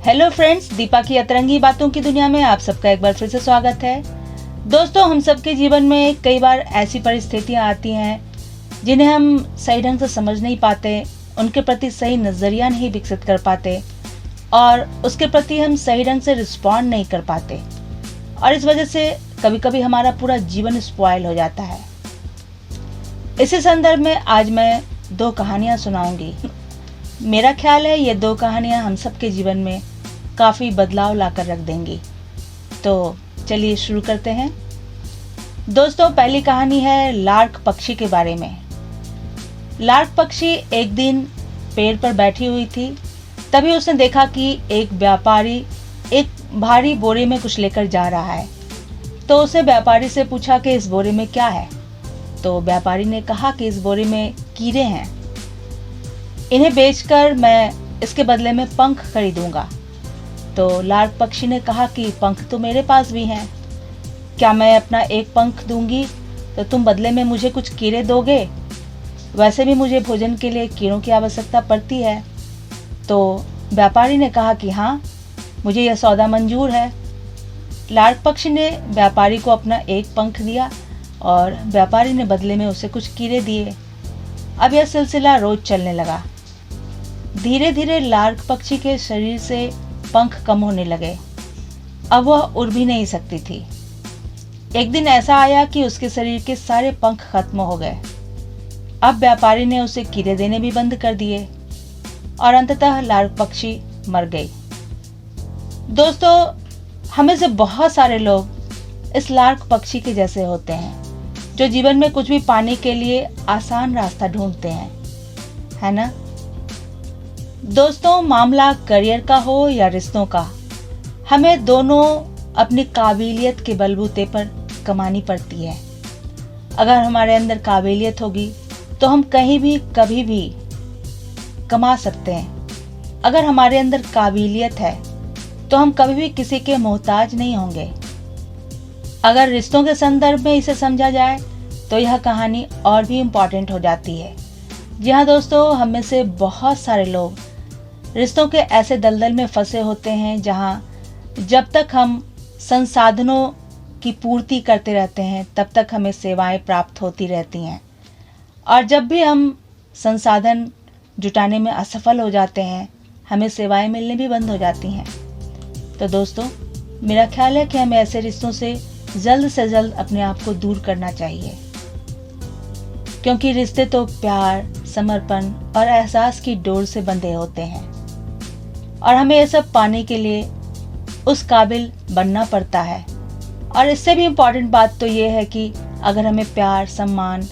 Hello friends, Deepa की अतरंगी बातों की दुनिया में आप सबका एक बार फिर से स्वागत है। दोस्तों, हम सबके जीवन में कई बार ऐसी परिस्थितियां आती हैं जिन्हें हम सही ढंग से समझ नहीं पाते, उनके प्रति सही नज़रिया नहीं विकसित कर पाते और उसके प्रति हम सही ढंग से रिस्पॉन्ड नहीं कर पाते और इस वजह से कभी कभी हमारा पूरा जीवन स्पॉइल हो जाता है। इसी संदर्भ में आज मैं 2 कहानियां सुनाऊंगी। मेरा ख्याल है ये 2 कहानियां हम सबके जीवन में काफ़ी बदलाव लाकर रख देंगी। तो चलिए शुरू करते हैं। दोस्तों, पहली कहानी है लार्क पक्षी के बारे में। लार्क पक्षी एक दिन पेड़ पर बैठी हुई थी। तभी उसने देखा कि एक व्यापारी एक भारी बोरे में कुछ लेकर जा रहा है। तो उसने व्यापारी से पूछा कि इस बोरे में क्या है। तो व्यापारी ने कहा कि इस बोरे में कीड़े हैं, इन्हें बेचकर मैं इसके बदले में पंख खरीदूंगा। तो लार्क पक्षी ने कहा कि पंख तो मेरे पास भी हैं, क्या मैं अपना एक पंख दूंगी तो तुम बदले में मुझे कुछ कीड़े दोगे? वैसे भी मुझे भोजन के लिए कीड़ों की आवश्यकता पड़ती है। तो व्यापारी ने कहा कि हाँ, मुझे यह सौदा मंजूर है। लार्क पक्षी ने व्यापारी को अपना एक पंख दिया और व्यापारी ने बदले में उसे कुछ कीड़े दिए। अब यह सिलसिला रोज चलने लगा। धीरे धीरे लार्क पक्षी के शरीर से पंख कम होने लगे। अब वह उड़ भी नहीं सकती थी। एक दिन ऐसा आया कि उसके शरीर के सारे पंख खत्म हो गए। अब व्यापारी ने उसे कीड़े देने भी बंद कर दिए और अंततः लार्क पक्षी मर गई। दोस्तों, हमें से बहुत सारे लोग इस लार्क पक्षी के जैसे होते हैं जो जीवन में कुछ भी पाने के लिए आसान रास्ता ढूंढते हैं, है ना? दोस्तों, मामला करियर का हो या रिश्तों का, हमें दोनों अपनी काबिलियत के बलबूते पर कमानी पड़ती है। अगर हमारे अंदर काबिलियत होगी तो हम कहीं भी कभी भी कमा सकते हैं। अगर हमारे अंदर काबिलियत है तो हम कभी भी किसी के मोहताज नहीं होंगे। अगर रिश्तों के संदर्भ में इसे समझा जाए तो यह कहानी और भी इम्पॉर्टेंट हो जाती है। जी हाँ दोस्तों, हम में से बहुत सारे लोग रिश्तों के ऐसे दलदल में फंसे होते हैं जहाँ जब तक हम संसाधनों की पूर्ति करते रहते हैं तब तक हमें सेवाएं प्राप्त होती रहती हैं, और जब भी हम संसाधन जुटाने में असफल हो जाते हैं हमें सेवाएं मिलने भी बंद हो जाती हैं। तो दोस्तों, मेरा ख्याल है कि हमें ऐसे रिश्तों से जल्द अपने आप को दूर करना चाहिए, क्योंकि रिश्ते तो प्यार, समर्पण और एहसास की डोर से बंधे होते हैं और हमें यह सब पाने के लिए उस काबिल बनना पड़ता है। और इससे भी इम्पॉर्टेंट बात तो ये है कि अगर हमें प्यार, सम्मान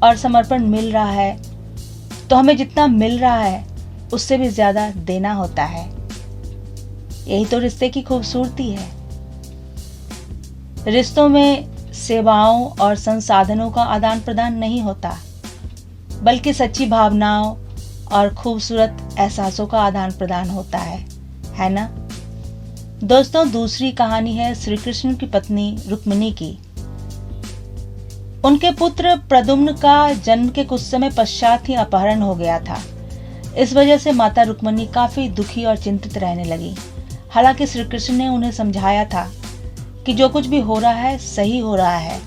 और समर्पण मिल रहा है तो हमें जितना मिल रहा है उससे भी ज़्यादा देना होता है। यही तो रिश्ते की खूबसूरती है। रिश्तों में सेवाओं और संसाधनों का आदान प्रदान नहीं होता, बल्कि सच्ची भावनाओं और खूबसूरत एहसासों का आदान प्रदान होता है ना? दोस्तों, दूसरी कहानी है श्री कृष्ण की पत्नी रुक्मिणी की। उनके पुत्र प्रद्युम्न का जन्म के कुछ समय पश्चात ही अपहरण हो गया था। इस वजह से माता रुक्मिणी काफी दुखी और चिंतित रहने लगी। हालांकि श्री कृष्ण ने उन्हें समझाया था कि जो कुछ भी हो रहा है सही हो रहा है।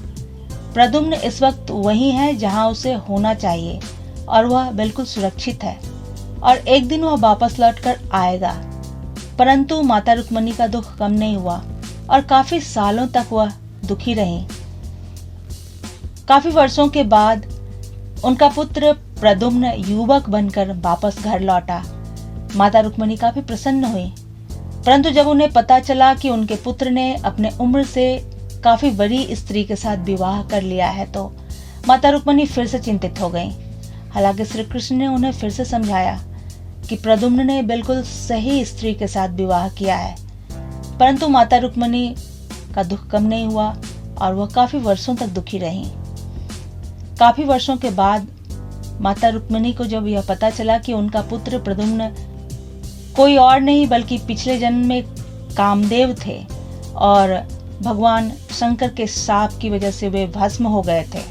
प्रद्युम्न इस वक्त वही है जहां उसे होना चाहिए और वह बिल्कुल सुरक्षित है और एक दिन वह वापस लौट कर आएगा। परंतु माता रुक्मिणी का दुख कम नहीं हुआ और काफी सालों तक वह दुखी रही। काफी वर्षों के बाद उनका पुत्र प्रद्युम्न युवक बनकर वापस घर लौटा। माता रुक्मिणी काफी प्रसन्न हुई, परंतु जब उन्हें पता चला कि उनके पुत्र ने अपने उम्र से काफी बड़ी स्त्री के साथ विवाह कर लिया है तो माता रुक्मिणी फिर से चिंतित हो गईं। हालांकि श्री कृष्ण ने उन्हें फिर से समझाया कि प्रद्युम्न ने बिल्कुल सही स्त्री के साथ विवाह किया है, परंतु माता रुक्मिणी का दुख कम नहीं हुआ और वह काफी वर्षों तक दुखी रही। काफी वर्षों के बाद माता रुक्मिणी को जब यह पता चला कि उनका पुत्र प्रद्युम्न कोई और नहीं बल्कि पिछले जन्म में कामदेव थे और भगवान शंकर के शाप की वजह से वे भस्म हो गए थे,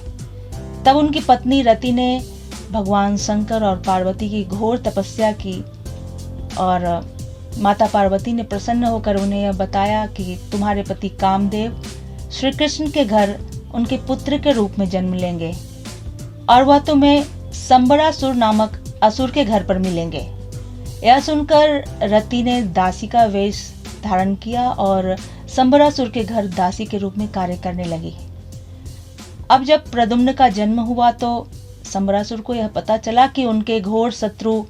तब उनकी पत्नी रति ने भगवान शंकर और पार्वती की घोर तपस्या की और माता पार्वती ने प्रसन्न होकर उन्हें यह बताया कि तुम्हारे पति कामदेव श्री कृष्ण के घर उनके पुत्र के रूप में जन्म लेंगे और वह तुम्हें संबरासुर नामक असुर के घर पर मिलेंगे। यह सुनकर रति ने दासी का वेश धारण किया और संबरासुर के घर दासी के रूप में कार्य करने लगी। अब जब प्रद्युम्न का जन्म हुआ तो संबरासुर को यह पता चला कि उनके घोर शत्रु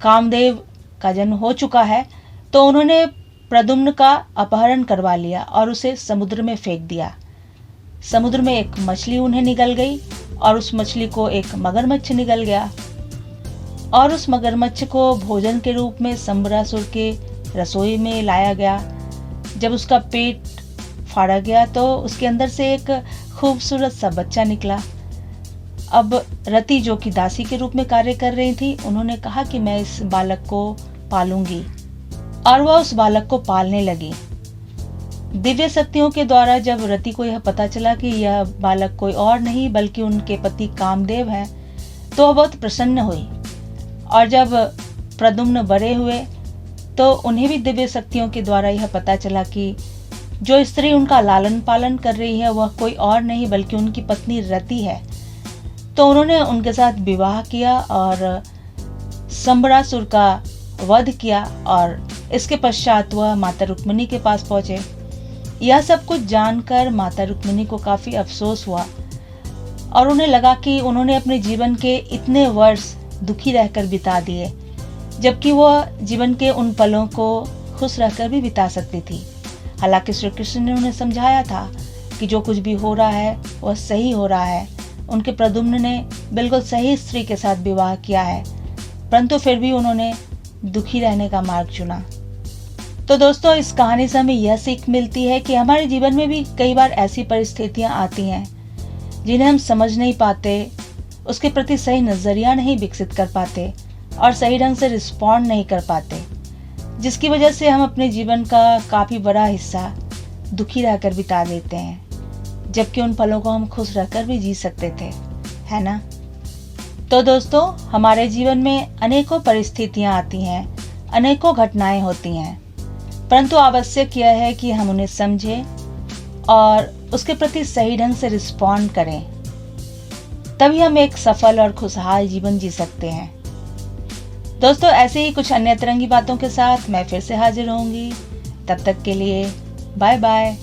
कामदेव का जन्म हो चुका है, तो उन्होंने प्रद्युम्न का अपहरण करवा लिया और उसे समुद्र में फेंक दिया। समुद्र में एक मछली उन्हें निगल गई और उस मछली को एक मगरमच्छ निगल गया और उस मगरमच्छ को भोजन के रूप में संबरासुर के रसोई में लाया गया। जब उसका पेट फाड़ा गया तो उसके अंदर से एक खूबसूरत सा बच्चा निकला। अब रति, जो कि दासी के रूप में कार्य कर रही थी, उन्होंने कहा कि मैं इस बालक को पालूंगी और वह उस बालक को पालने लगी। दिव्य शक्तियों के द्वारा जब रति को यह पता चला कि यह बालक कोई और नहीं बल्कि उनके पति कामदेव हैं, तो वह बहुत प्रसन्न हुई। और जब प्रद्युम्न बड़े हुए तो उन्हें भी दिव्य शक्तियों के द्वारा यह पता चला कि जो स्त्री उनका लालन पालन कर रही है वह कोई और नहीं बल्कि उनकी पत्नी रति है। तो उन्होंने उनके साथ विवाह किया और संबरासुर का वध किया और इसके पश्चात वह माता रुक्मिणी के पास पहुंचे। यह सब कुछ जानकर माता रुक्मिणी को काफी अफसोस हुआ और उन्हें लगा कि उन्होंने अपने जीवन के इतने वर्ष दुखी रहकर बिता दिए, जबकि वह जीवन के उन पलों को खुश रहकर भी बिता सकती थी। हालांकि श्री कृष्ण ने उन्हें समझाया था कि जो कुछ भी हो रहा है वह सही हो रहा है। उनके प्रद्युम्न ने बिल्कुल सही स्त्री के साथ विवाह किया है, परंतु फिर भी उन्होंने दुखी रहने का मार्ग चुना। तो दोस्तों, इस कहानी से हमें यह सीख मिलती है कि हमारे जीवन में भी कई बार ऐसी परिस्थितियां आती हैं जिन्हें हम समझ नहीं पाते, उसके प्रति सही नजरिया नहीं विकसित कर पाते और सही ढंग से रिस्पॉन्ड नहीं कर पाते, जिसकी वजह से हम अपने जीवन का काफी बड़ा हिस्सा दुखी रहकर बिता देते हैं, जबकि उन पलों को हम खुश रहकर भी जी सकते थे, है ना। तो दोस्तों, हमारे जीवन में अनेकों परिस्थितियां आती हैं, अनेकों घटनाएं होती हैं, परंतु आवश्यक यह है कि हम उन्हें समझें और उसके प्रति सही ढंग से रिस्पॉन्ड करें, तभी हम एक सफल और खुशहाल जीवन जी सकते हैं। दोस्तों, ऐसे ही कुछ अन्य तरंगी बातों के साथ मैं फिर से हाजिर होंगी। तब तक के लिए बाय बाय।